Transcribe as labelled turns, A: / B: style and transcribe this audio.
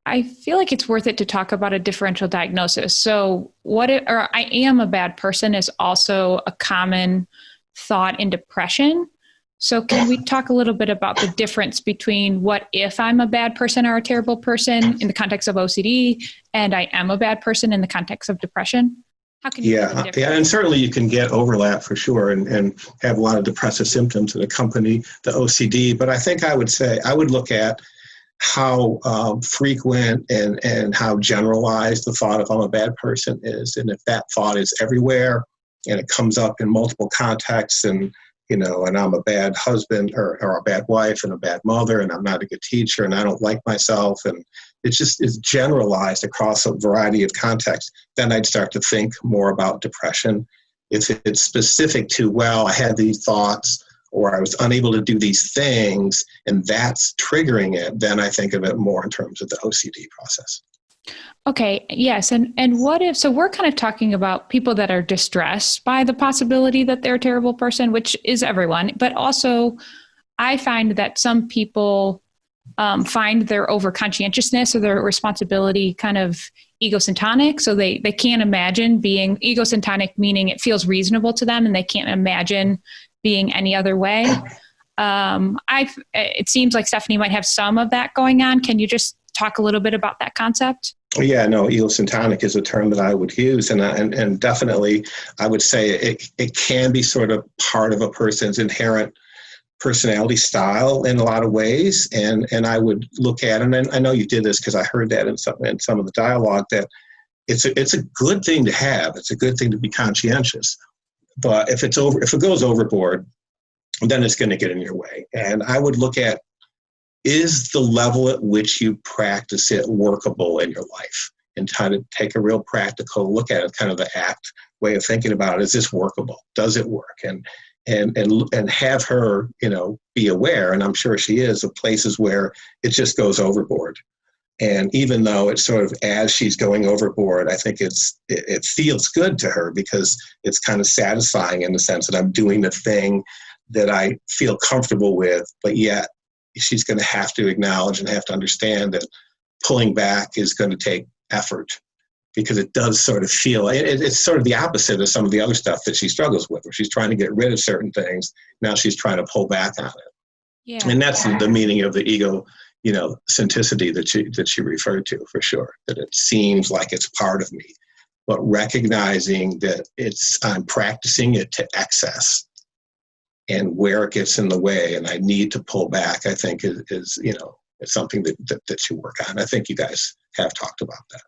A: I feel like it's worth it to talk about a differential diagnosis. So or I am a bad person is also a common thought in depression. So can we talk a little bit about the difference between what if I'm a bad person or a terrible person in the context of OCD and I am a bad person in the context of depression? How can you see the difference?
B: Yeah, and certainly you can get overlap for sure and have a lot of depressive symptoms that accompany the OCD. But I think I would say I would look at how frequent and how generalized the thought of I'm a bad person is. And if that thought is everywhere and it comes up in multiple contexts and, and I'm a bad husband or a bad wife and a bad mother and I'm not a good teacher and I don't like myself and it's generalized across a variety of contexts, then I'd start to think more about depression. If it's specific to, well, I had these thoughts or I was unable to do these things, and that's triggering it, then I think of it more in terms of the OCD process.
A: Okay, yes. And what if, so we're kind of talking about people that are distressed by the possibility that they're a terrible person, which is everyone, but also I find that some people find their over-conscientiousness or their responsibility kind of egocentric. So they can't imagine being egocentric, meaning it feels reasonable to them and they can't imagine being any other way. It seems like Stephanie might have some of that going on. Can you just talk a little bit about that concept?
B: Yeah, no, egocentric is a term that I would use. And definitely I would say it can be sort of part of a person's inherent personality style in a lot of ways. And I would look at it, and I know you did this because I heard that in some of the dialogue, that it's a good thing to have. It's a good thing to be conscientious. But if it goes overboard, then it's going to get in your way. And I would look at, is the level at which you practice it workable in your life? And try to take a real practical look at it, kind of the ACT way of thinking about it. Is this workable? Does it work? And have her, be aware, and I'm sure she is, of places where it just goes overboard. And even though it's sort of as she's going overboard, I think it feels good to her because it's kind of satisfying in the sense that I'm doing the thing that I feel comfortable with, but yet she's going to have to acknowledge and have to understand that pulling back is going to take effort because it does sort of feel, it's sort of the opposite of some of the other stuff that she struggles with, where she's trying to get rid of certain things. Now she's trying to pull back on it. Yeah. And that's the meaning of the ego, centricity that you referred to, for sure, that it seems like it's part of me, but recognizing that I'm practicing it to excess and where it gets in the way and I need to pull back, I think is it's something that you work on. I think you guys have talked about that.